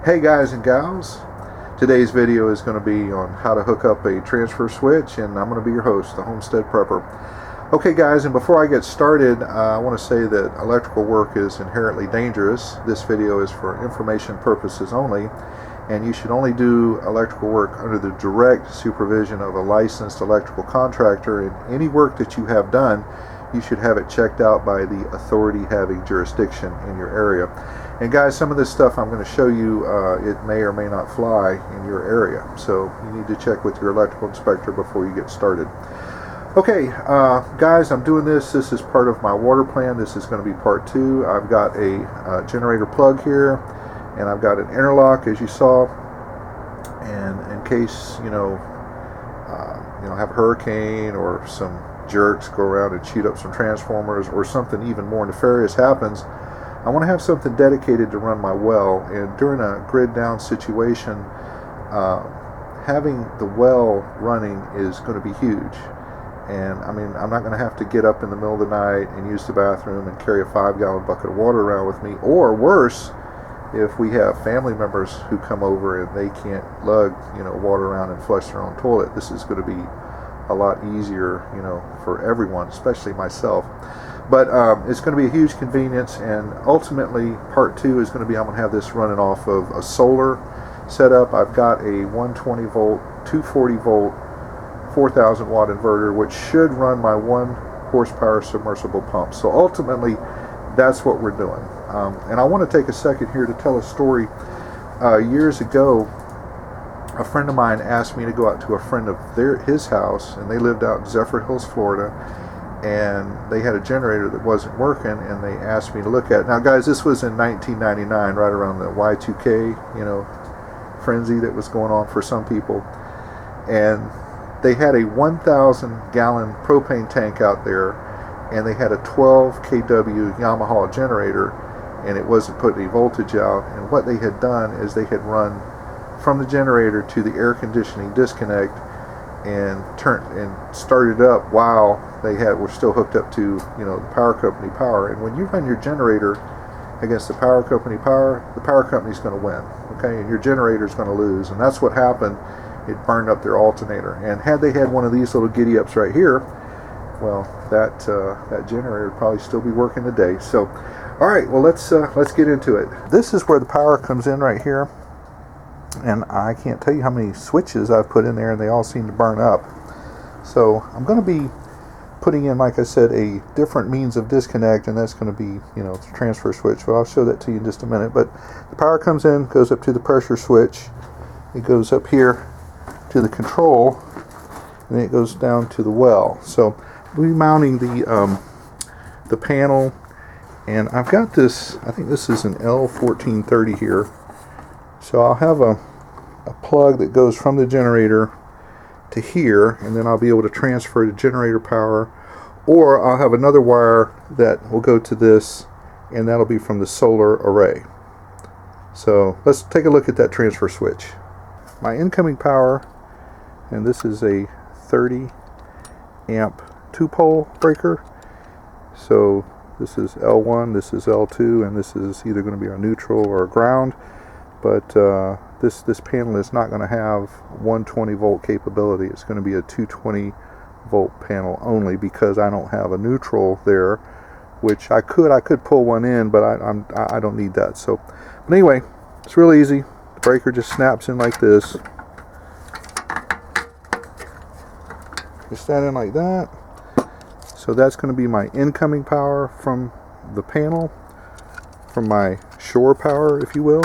Hey guys and gals, today's video is going to be on how to hook up a transfer switch, and I'm going to be your host, the Homestead Prepper. Okay guys, and before I get started, I want to say that electrical work is inherently dangerous. This video is for information purposes only, and you should only do electrical work under the direct supervision of a licensed electrical contractor, and any work that you have done, you should have it checked out by the authority having jurisdiction in your area. And guys, some of this stuff I'm going to show you, it may or may not fly in your area. So you need to check with your electrical inspector before you get started. Okay, guys, I'm doing this. This is part of my water plan. This is going to be part 2. I've got a generator plug here, and I've got an interlock, as you saw. And in case, have a hurricane or some jerks go around and cheat up some transformers, or something even more nefarious happens, I want to have something dedicated to run my well. And during a grid down situation, having the well running is going to be huge. And I mean, I'm not going to have to get up in the middle of the night and use the bathroom and carry a 5-gallon bucket of water around with me. Or worse, if we have family members who come over and they can't lug water around and flush their own toilet, this is going to be a lot easier for everyone, especially myself. But it's going to be a huge convenience, and ultimately part 2 is going to be, I'm going to have this running off of a solar setup. I've got a 120 volt 240 volt 4,000 watt inverter, which should run my 1 horsepower submersible pump. So ultimately that's what we're doing. And I want to take a second here to tell a story. Years ago, a friend of mine asked me to go out to a friend of his house, and they lived out in Zephyr Hills, Florida, and they had a generator that wasn't working, and they asked me to look at it. Now guys, this was in 1999, right around the Y2K frenzy that was going on for some people. And they had a 1,000 gallon propane tank out there, and they had a 12 kW Yamaha generator, and it wasn't putting any voltage out. And what they had done is they had run from the generator to the air conditioning disconnect and started up while they were still hooked up to the power company power. And when you run your generator against the power company power, the power company's going to win, okay, and your generator's going to lose. And that's what happened. It burned up their alternator. And had they had one of these little giddy ups right here, well, that generator would probably still be working today. So all right, well, let's get into it. This is where the power comes in right here. And I can't tell you how many switches I've put in there, and they all seem to burn up. So I'm going to be putting in, like I said, a different means of disconnect, and that's going to be, the transfer switch. But I'll show that to you in just a minute. But the power comes in, goes up to the pressure switch. It goes up here to the control, and then it goes down to the well. So we'll be mounting the panel, and I've got this. I think this is an L1430 here. So I'll have a plug that goes from the generator to here, and then I'll be able to transfer the generator power, or I'll have another wire that will go to this, and that'll be from the solar array. So let's take a look at that transfer switch. My incoming power, and this is a 30 amp 2-pole breaker. So this is L1, this is L2, and this is either going to be our neutral or ground. But this panel is not going to have 120 volt capability. It's going to be a 220 volt panel only, because I don't have a neutral there, which I could pull one in, but I don't need that. So, but anyway, it's real easy. The breaker just snaps in like this. Just that in like that. So that's going to be my incoming power from the panel, from my shore power, if you will.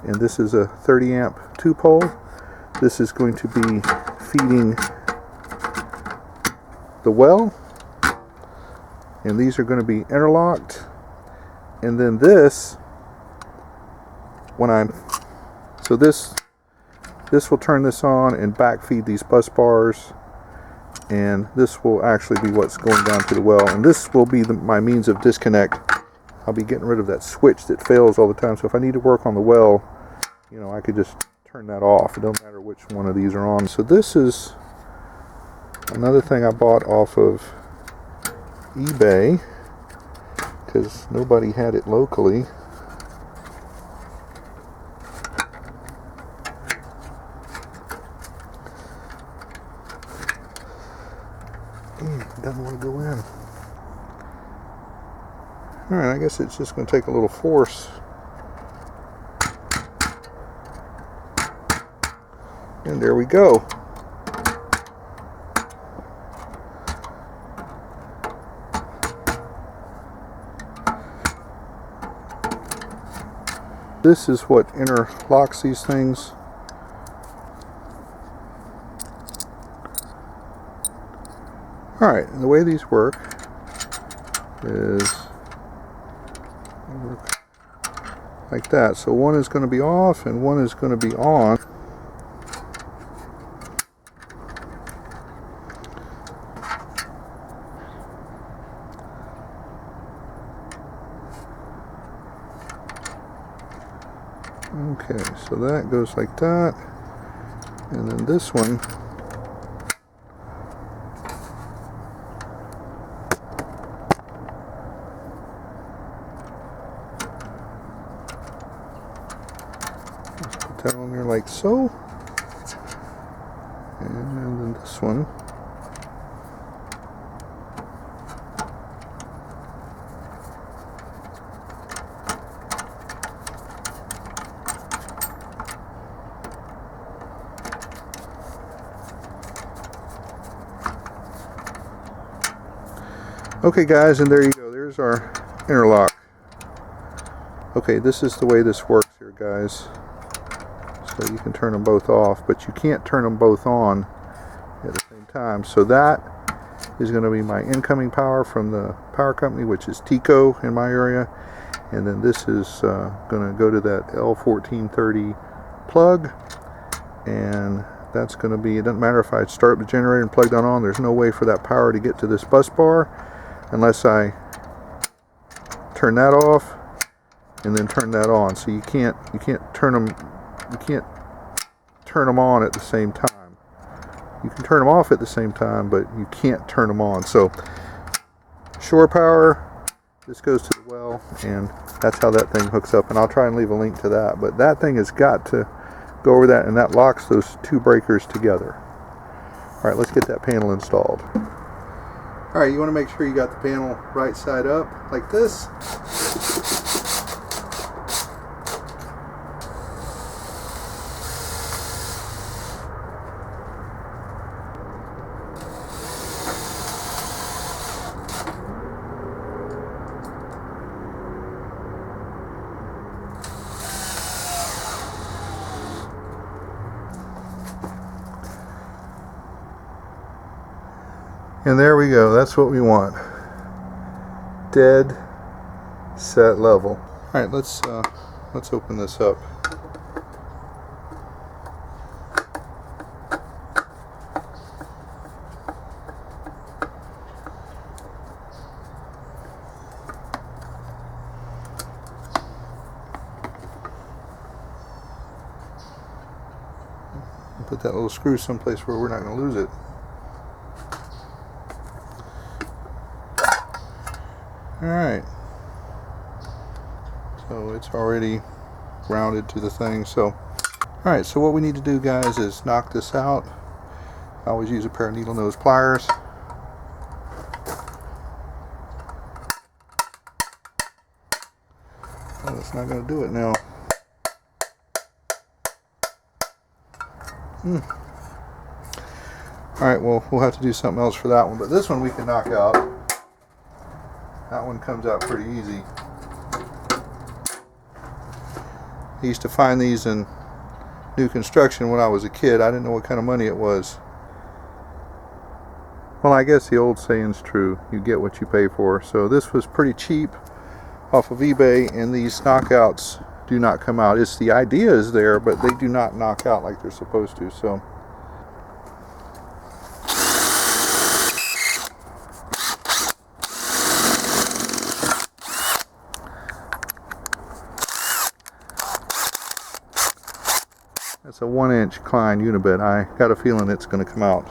And this is a 30 amp 2-pole. This is going to be feeding the well, and these are going to be interlocked. And then this will turn this on and backfeed these bus bars, and this will actually be what's going down to the well. And this will be my means of disconnect. I'll be getting rid of that switch that fails all the time. So if I need to work on the well, I could just turn that off. It don't matter which one of these are on. So this is another thing I bought off of eBay, because nobody had it locally. go in. Alright, I guess it's just going to take a little force. And there we go. This is what interlocks these things. Alright, and the way these work is like that. So one is going to be off and one is going to be on. Okay, so that goes like that, and then this one just put that on there like so, and then this one Okay guys, and there you go, there's our interlock. Okay, this is the way this works here guys. So you can turn them both off, but you can't turn them both on at the same time. So that is going to be my incoming power from the power company, which is TECO in my area. And then this is going to go to that L1430 plug. And that's going to be, it doesn't matter if I start the generator and plug that on, there's no way for that power to get to this bus bar unless I turn that off and then turn that on. So you can't turn them on at the same time. You can turn them off at the same time, but you can't turn them on. So shore power, this goes to the well, and that's how that thing hooks up, and I'll try and leave a link to that. But that thing has got to go over that, and that locks those two breakers together. Alright, let's get that panel installed. Alright, you want to make sure you got the panel right side up, like this. And there we go, that's what we want. Dead set level. Alright, let's open this up. Put that little screw someplace where we're not going to lose it. Alright, so it's already grounded to the thing. So alright, so what we need to do guys is knock this out. I always use a pair of needle nose pliers. Oh, that's not going to do it now. Alright, well we'll have to do something else for that one, but this one we can knock out. That one comes out pretty easy. I used to find these in new construction when I was a kid. I didn't know what kind of money it was. Well, I guess the old saying's true. You get what you pay for. So this was pretty cheap off of eBay, and these knockouts do not come out. It's the idea is there, but they do not knock out like they're supposed to. So that's a 1-inch Klein unibit. I got a feeling it's going to come out.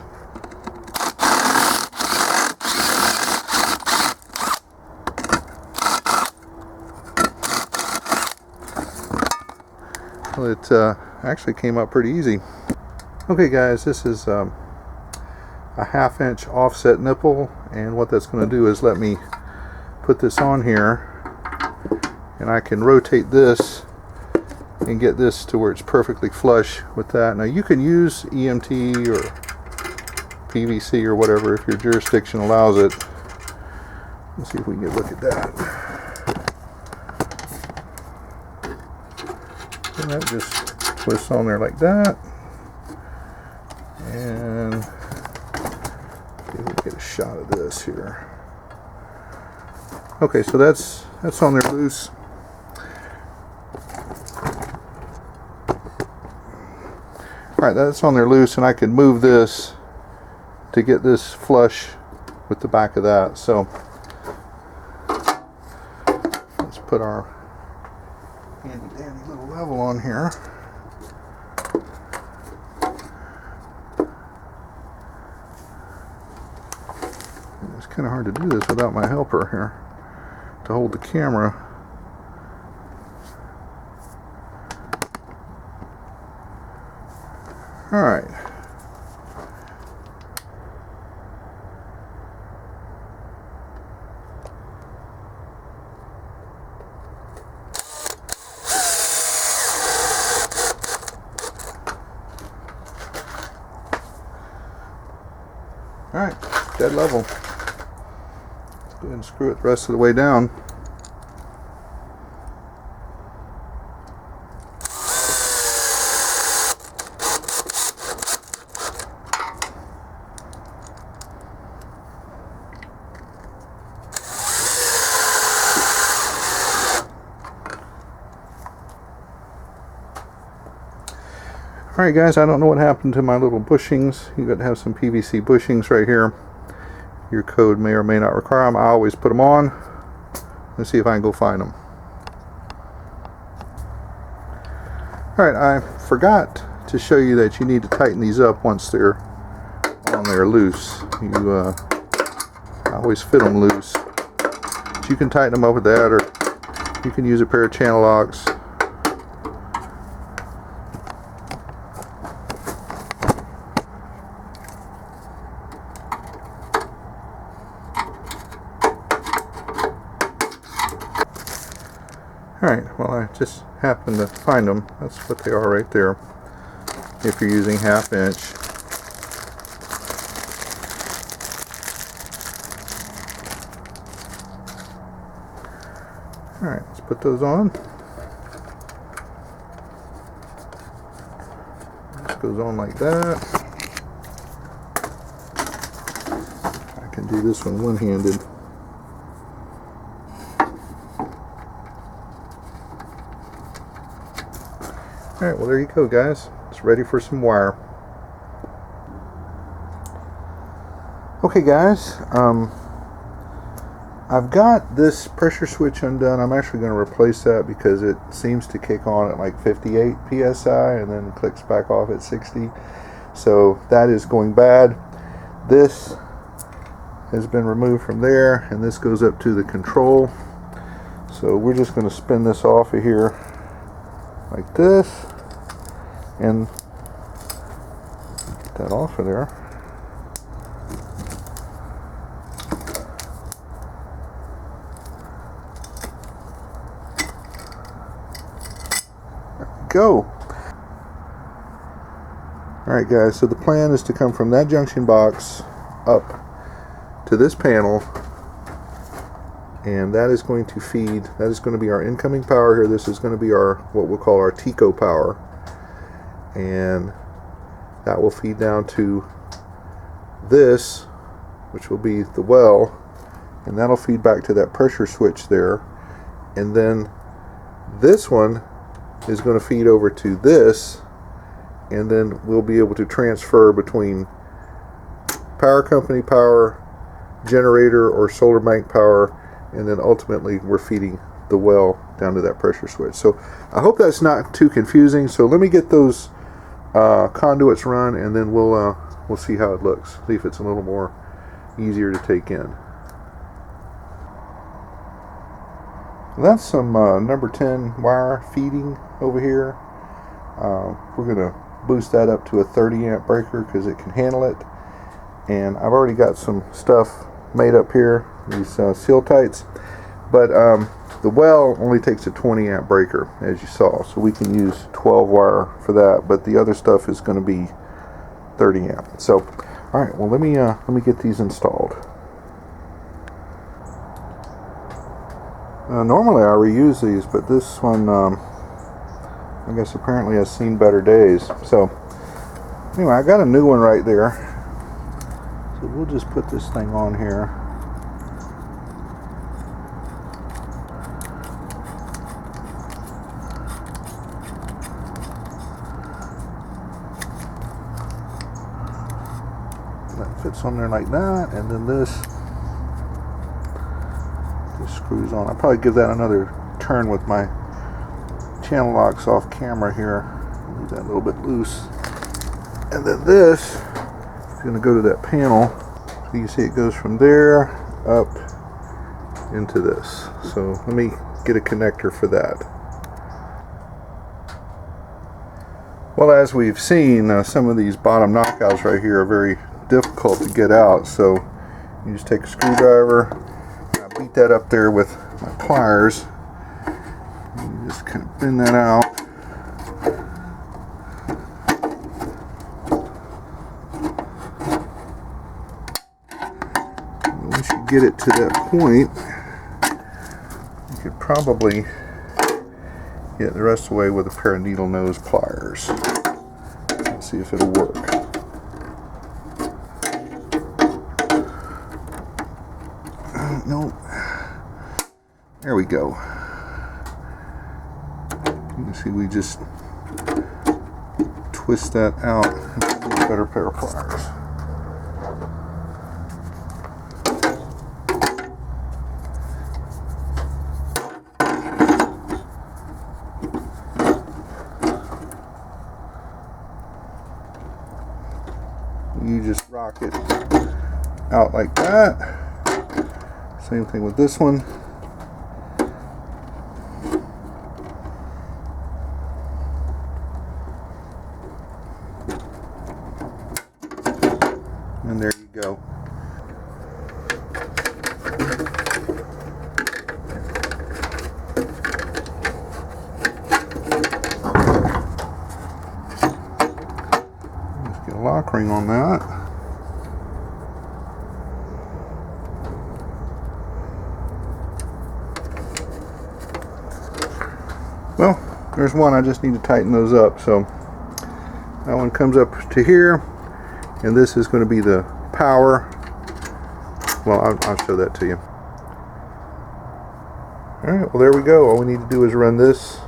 Well, it actually came out pretty easy. Okay guys, this is a 1/2 inch offset nipple, and what that's going to do is let me put this on here, and I can rotate this and get this to where it's perfectly flush with that. Now you can use EMT or PVC or whatever if your jurisdiction allows it. Let's see if we can get a look at that. And that just twists on there like that. And see if we can get a shot of this here. Okay, so that's on there loose. Alright, that's on there loose, and I can move this to get this flush with the back of that. So let's put our handy dandy little level on here. It's kind of hard to do this without my helper here to hold the camera. All right. All right, dead level. Let's go ahead and screw it the rest of the way down. Alright guys, I don't know what happened to my little bushings. You got to have some PVC bushings right here. Your code may or may not require them. I always put them on. Let's see if I can go find them. Alright, I forgot to show you that you need to tighten these up once they're on there loose. I always fit them loose. But you can tighten them up with that, or you can use a pair of channel locks. Alright, well I just happened to find them. That's what they are right there. If you're using 1/2 inch. Alright, let's put those on. This goes on like that. I can do this one one-handed. Alright, well there you go guys. It's ready for some wire. Okay guys, I've got this pressure switch undone. I'm actually going to replace that because it seems to kick on at like 58 psi and then clicks back off at 60. So that is going bad. This has been removed from there, and this goes up to the control. So we're just going to spin this off of here like this and get that off of there. Go. Alright guys, so the plan is to come from that junction box up to this panel, and that is going to feed, that is going to be our incoming power here. This is going to be our, what we'll call our TECO power, and that will feed down to this, which will be the well, and that'll feed back to that pressure switch there, and then this one is going to feed over to this, and then we'll be able to transfer between power company power, generator, or solar bank power, and then ultimately we're feeding the well down to that pressure switch. So I hope that's not too confusing. So let me get those conduits run, and then we'll see how it looks, see if it's a little more easier to take in. That's some number 10 wire feeding over here. We're going to boost that up to a 30 amp breaker because it can handle it. and I've already got some stuff made up here, these seal tights, but the well only takes a 20 amp breaker, as you saw, so we can use 12 wire for that, but the other stuff is going to be 30 amp. So all right, well, let me get these installed. Normally I reuse these, but this one I guess apparently has seen better days. So anyway, I got a new one right there, so we'll just put this thing on here. That fits on there like that, and then this just screws on. I'll probably give that another turn with my channel locks off camera here. Leave that a little bit loose. And then this is going to go to that panel. So you can see it goes from there up into this. So let me get a connector for that. Well, as we've seen, some of these bottom knockouts right here are very difficult to get out. So you just take a screwdriver, and I beat that up there with my pliers. You just kind of bend that out. And once you get it to that point, you could probably get the rest of the way with a pair of needle nose pliers. Let's see if it'll work. Nope. There we go. You can see we just twist that out and get a better pair of pliers. You just rock it out like that. Same thing with this one. And there you go. Let's get a lock ring on that. Well, there's one. I just need to tighten those up. So that one comes up to here, and this is going to be the power. Well, I'll show that to you. Alright, well, there we go. All we need to do is run this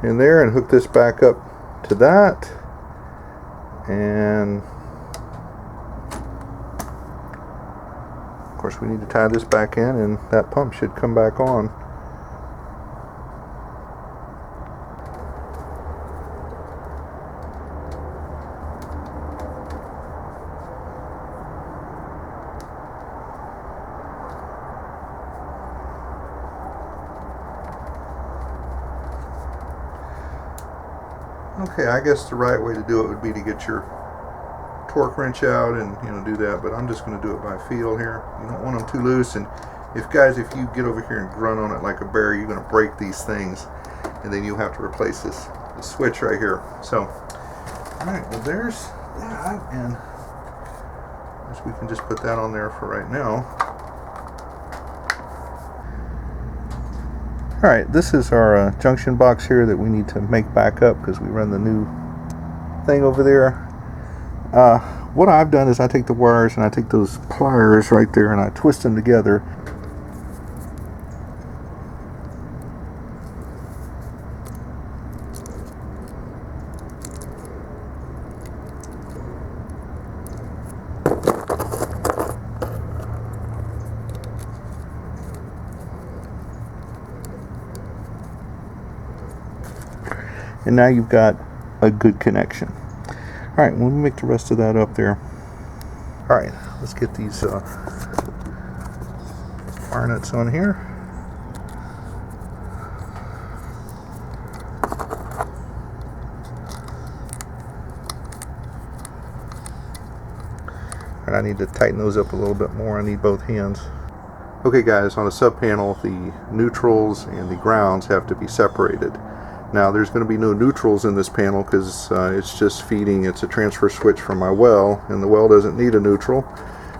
in there and hook this back up to that. And of course we need to tie this back in, and that pump should come back on. Okay, I guess the right way to do it would be to get your torque wrench out and, you know, do that, but I'm just going to do it by feel here. You don't want them too loose, and if you get over here and grunt on it like a bear, you're going to break these things, and then you'll have to replace this switch right here. So, alright, well, there's that, and I guess we can just put that on there for right now. Alright, this is our junction box here that we need to make back up because we run the new thing over there. What I've done is I take the wires and I take those pliers right there and I twist them together. And now you've got a good connection. Alright, we'll make the rest of that up there. Alright, let's get these wire nuts on here. And I need to tighten those up a little bit more. I need both hands. Okay guys, on a sub panel, the neutrals and the grounds have to be separated. Now there's going to be no neutrals in this panel because it's just feeding, it's a transfer switch from my well, and the well doesn't need a neutral.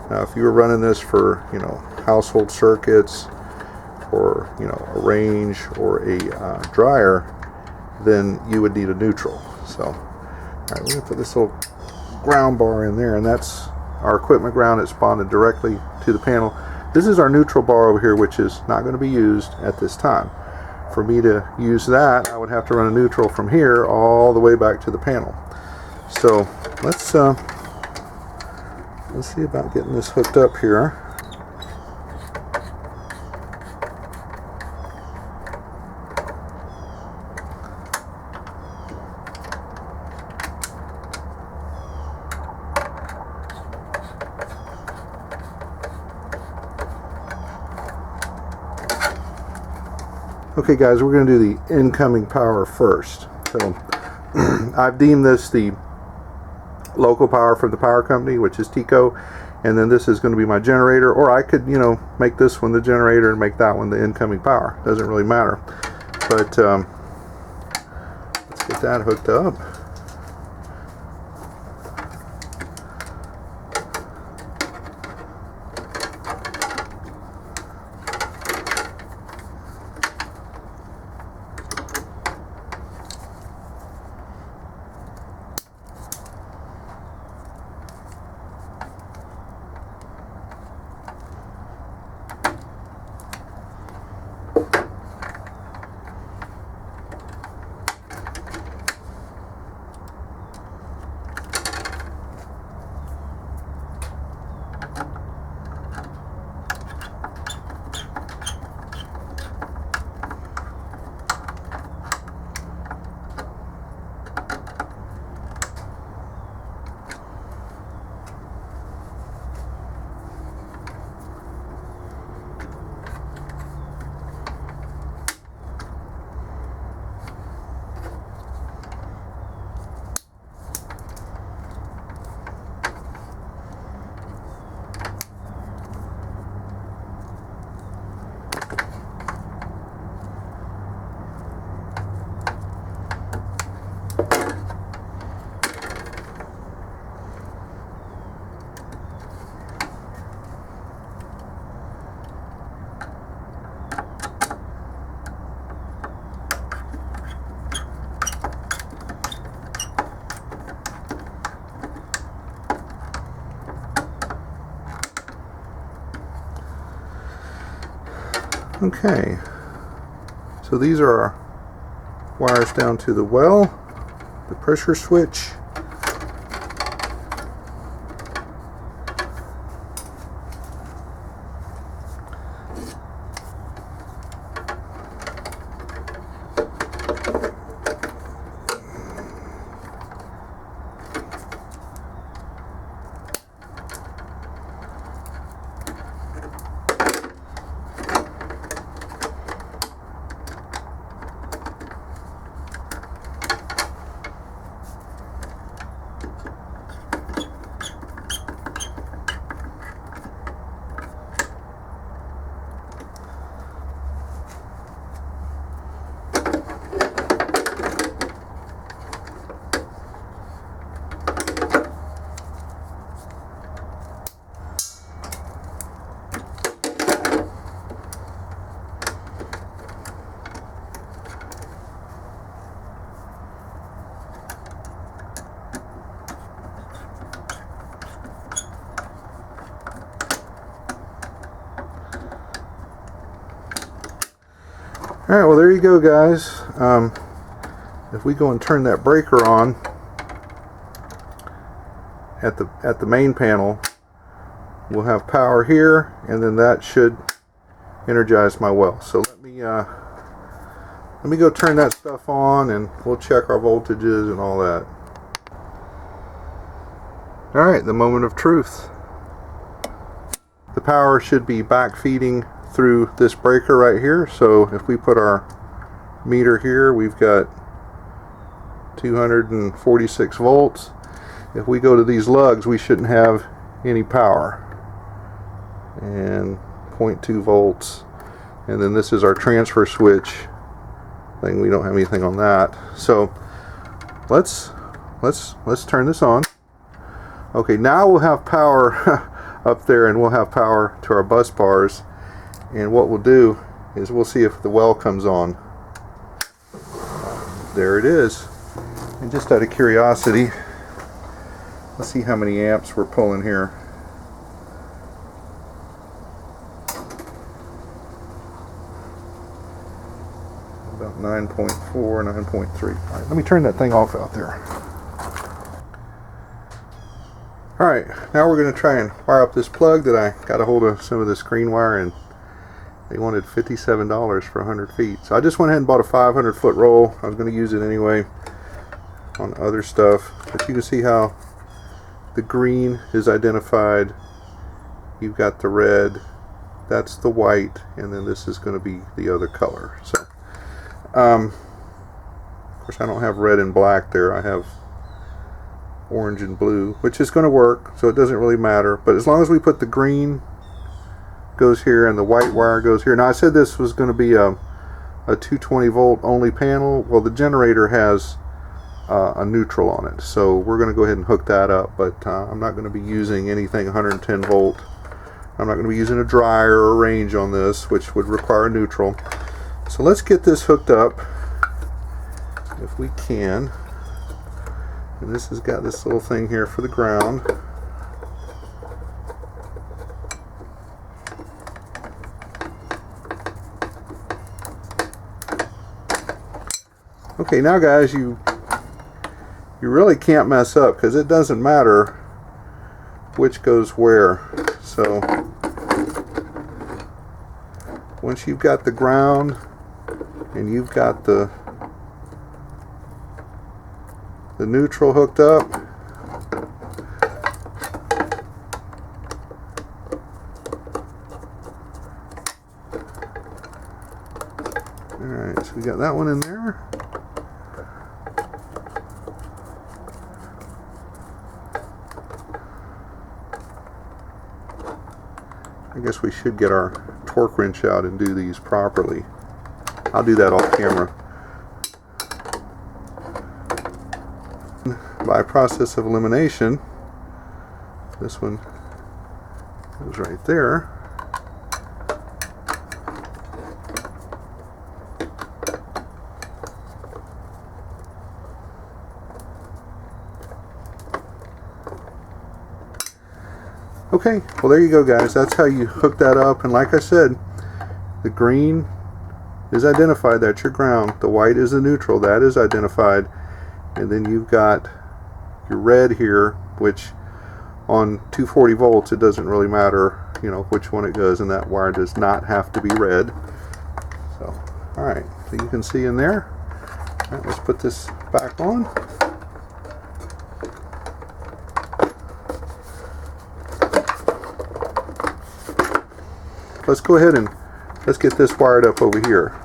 Now if you were running this for, you know, household circuits, or, you know, a range or a dryer, then you would need a neutral. So, alright, we're going to put this little ground bar in there, and that's our equipment ground. It's bonded directly to the panel. This is our neutral bar over here, which is not going to be used at this time. For me to use that, I would have to run a neutral from here all the way back to the panel. So let's see about getting this hooked up here. Okay guys, we're going to do the incoming power first. So I've deemed this the local power from the power company, which is TECO, and then this is going to be my generator, or I could, you know, make this one the generator and make that one the incoming power. Doesn't really matter. But let's get that hooked up. Okay, so these are our wires down to the well, the pressure switch, Alright, well there you go guys. If we go and turn that breaker on at the main panel, we'll have power here, and then that should energize my well. So let me go turn that stuff on, and we'll check our voltages and all that. Alright, the moment of truth. The power should be back feeding through this breaker right here. So if we put our meter here, we've got 246 volts. If we go to these lugs, we shouldn't have any power. And 0.2 volts. And then this is our transfer switch thing. We don't have anything on that. So let's turn this on. Okay, now we'll have power up there, and we'll have power to our bus bars. And what we'll do is we'll see if the well comes on. There it is. And just out of curiosity, let's see how many amps we're pulling here. About 9.4, 9.3. All right, let me turn that thing off out there. Alright, now we're going to try and wire up this plug that I got a hold of some of the screen wire, and they wanted $57 for 100 feet. So I just went ahead and bought a 500 foot roll. I was going to use it anyway on other stuff. But you can see how the green is identified. You've got the red, that's the white, and then this is going to be the other color. So, of course I don't have red and black there. I have orange and blue, which is going to work, so it doesn't really matter. But as long as we put the green goes here and the white wire goes here. Now I said this was going to be a 220 volt only panel. Well, the generator has a neutral on it, so we're going to go ahead and hook that up. But I'm not going to be using anything 110 volt. I'm not going to be using a dryer or a range on this, which would require a neutral. So let's get this hooked up if we can. And this has got this little thing here for the ground. Okay, now guys, you really can't mess up, because it doesn't matter which goes where. So once you've got the ground and you've got the neutral hooked up, alright, so we got that one in there. I guess we should get our torque wrench out and do these properly. I'll do that off camera. By process of elimination, this one goes right there. Okay, well there you go guys, that's how you hook that up. And like I said, the green is identified, that's your ground. The white is the neutral, that is identified. And then you've got your red here, which on 240 volts it doesn't really matter, you know, which one it goes, and that wire does not have to be red. So, alright, so you can see in there. Alright, let's put this back on. Let's go ahead and let's get this wired up over here.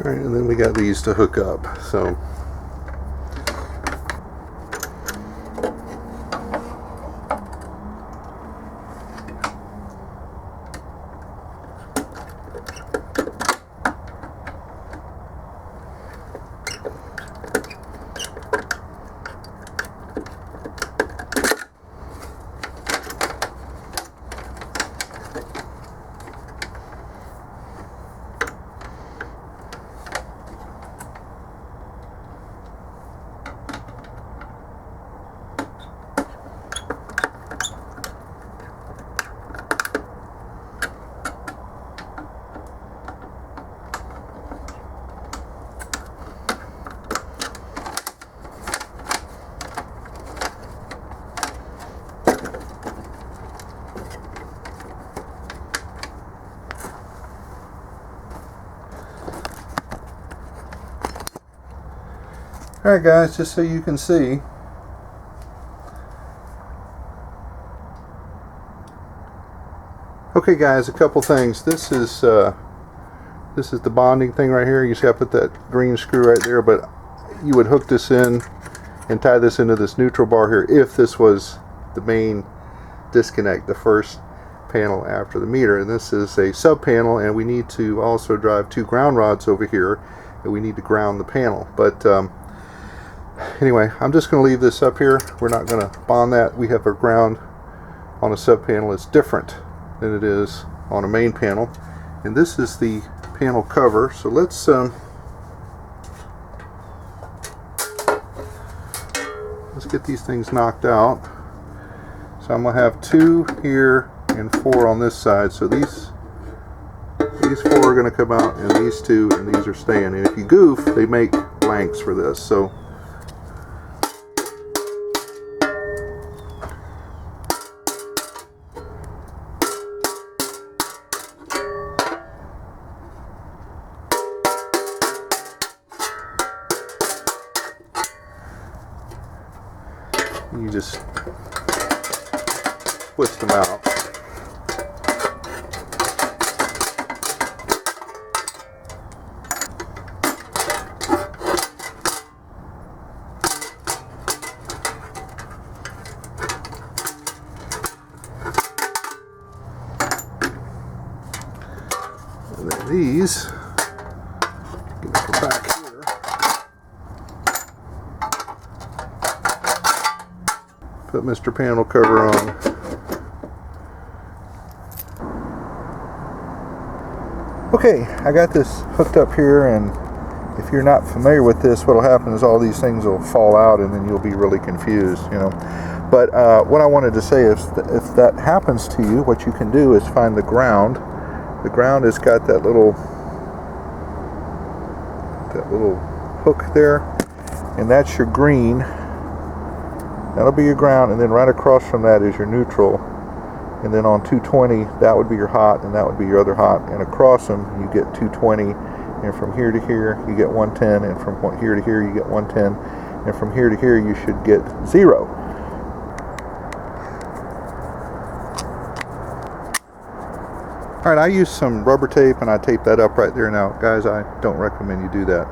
Alright, and then we got these to hook up. So alright guys, just so you can see, okay guys, a couple things. This is the bonding thing right here. You see I put that green screw right there, but you would hook this in and tie this into this neutral bar here if this was the main disconnect, the first panel after the meter. And this is a sub panel, and we need to also drive 2 ground rods over here, and we need to ground the panel. But anyway, I'm just going to leave this up here. We're not going to bond that. We have a ground on a sub panel. It's different than it is on a main panel. And this is the panel cover. So let's get these things knocked out. So I'm going to have 2 here and 4 on this side. So these 4 are going to come out, and these 2 and these are staying. And if you goof, they make blanks for this. So you just twist them out. And then these, get the back here. Put Mr. Panel Cover on. Okay, I got this hooked up here, and if you're not familiar with this, what'll happen is all these things will fall out, and then you'll be really confused, you know. But what I wanted to say is if that happens to you, what you can do is find the ground. The ground has got that little hook there, and that's your green. That'll be your ground, and then right across from that is your neutral. And then on 220, that would be your hot, and that would be your other hot. And across them, you get 220, and from here to here, you get 110, and from here to here, you get 110, and from here to here, you should get 0. All right, I use some rubber tape, and I tape that up right there. Now, guys, I don't recommend you do that.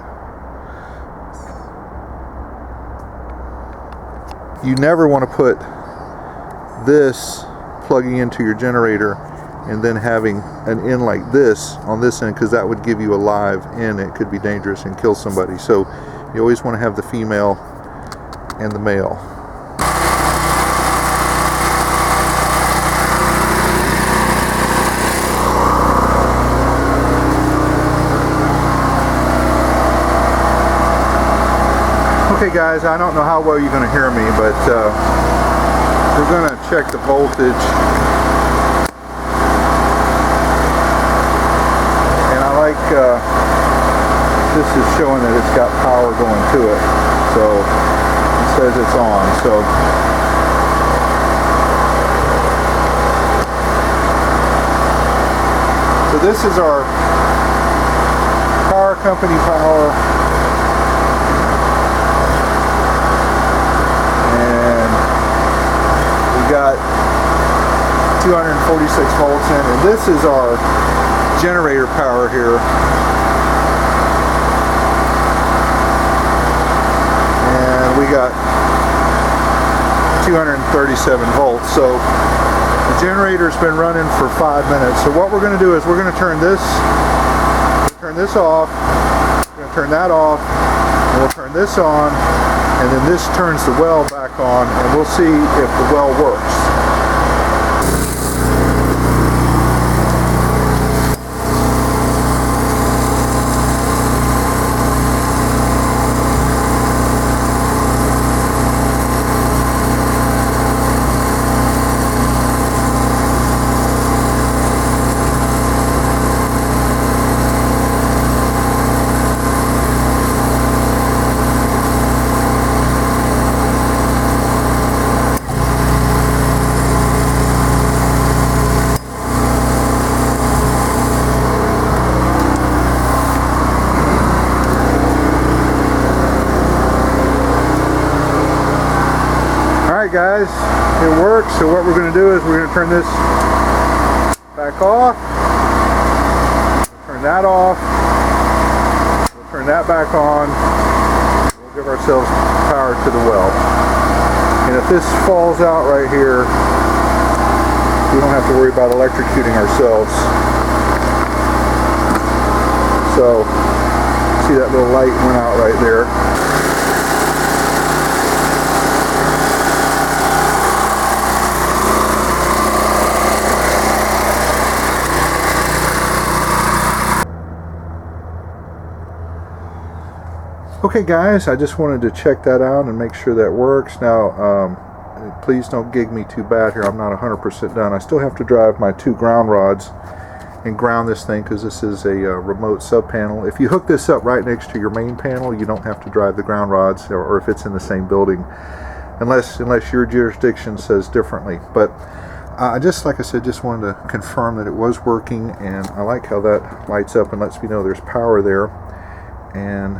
You never want to put this plugging into your generator and then having an in like this on this end, because that would give you a live in. It could be dangerous and kill somebody. So you always want to have the female and the male. Okay guys, I don't know how well you're going to hear me, but we're going to check the voltage. And I like, this is showing that it's got power going to it. So it says it's on. So this is our power company power. Got 246 volts in, and this is our generator power here. got 237 volts. So the generator's been running for 5 minutes. So what we're going to do is we're going to turn this off, we're going to turn that off, and we'll turn this on, and then this turns the well back on, and we'll see if the well works. Guys, it works. So what we're going to do is we're going to turn this back off, turn that off, we'll turn that back on, we'll give ourselves power to the well. And if this falls out right here, we don't have to worry about electrocuting ourselves. So see that little light went out right there. Okay guys, I just wanted to check that out and make sure that works. Now, please don't gig me too bad here. I'm not 100% done. I still have to drive my 2 ground rods and ground this thing because this is a remote sub panel. If you hook this up right next to your main panel, you don't have to drive the ground rods, or if it's in the same building, unless your jurisdiction says differently. But just like I said, just wanted to confirm that it was working, and I like how that lights up and lets me know there's power there. And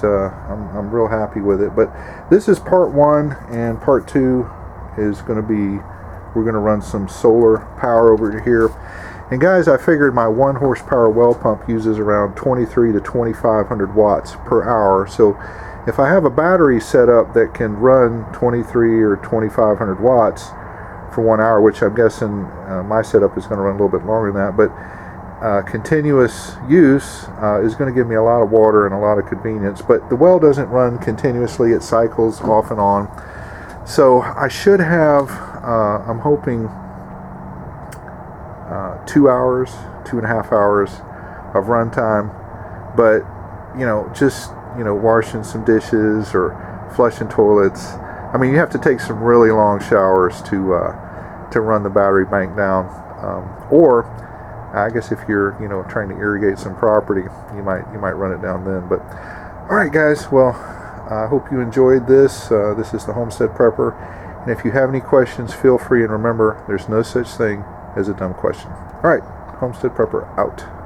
I'm real happy with it. But this is part 1, and part 2 is going to be, we're going to run some solar power over here. And guys, I figured my 1 horsepower well pump uses around 23 to 2500 watts per hour. So if I have a battery set up that can run 23 or 2500 watts for 1 hour, which I'm guessing my setup is going to run a little bit longer than that, but continuous use is going to give me a lot of water and a lot of convenience. But the well doesn't run continuously, it cycles off and on. So I should have, I'm hoping, 2 hours, 2.5 hours of runtime. But just washing some dishes or flushing toilets, I mean, you have to take some really long showers to run the battery bank down, or I guess if you're trying to irrigate some property, you might run it down then. But all right guys, well, I hope you enjoyed this. This is the Homestead Prepper, and if you have any questions, feel free, and remember, there's no such thing as a dumb question. All right, Homestead Prepper out.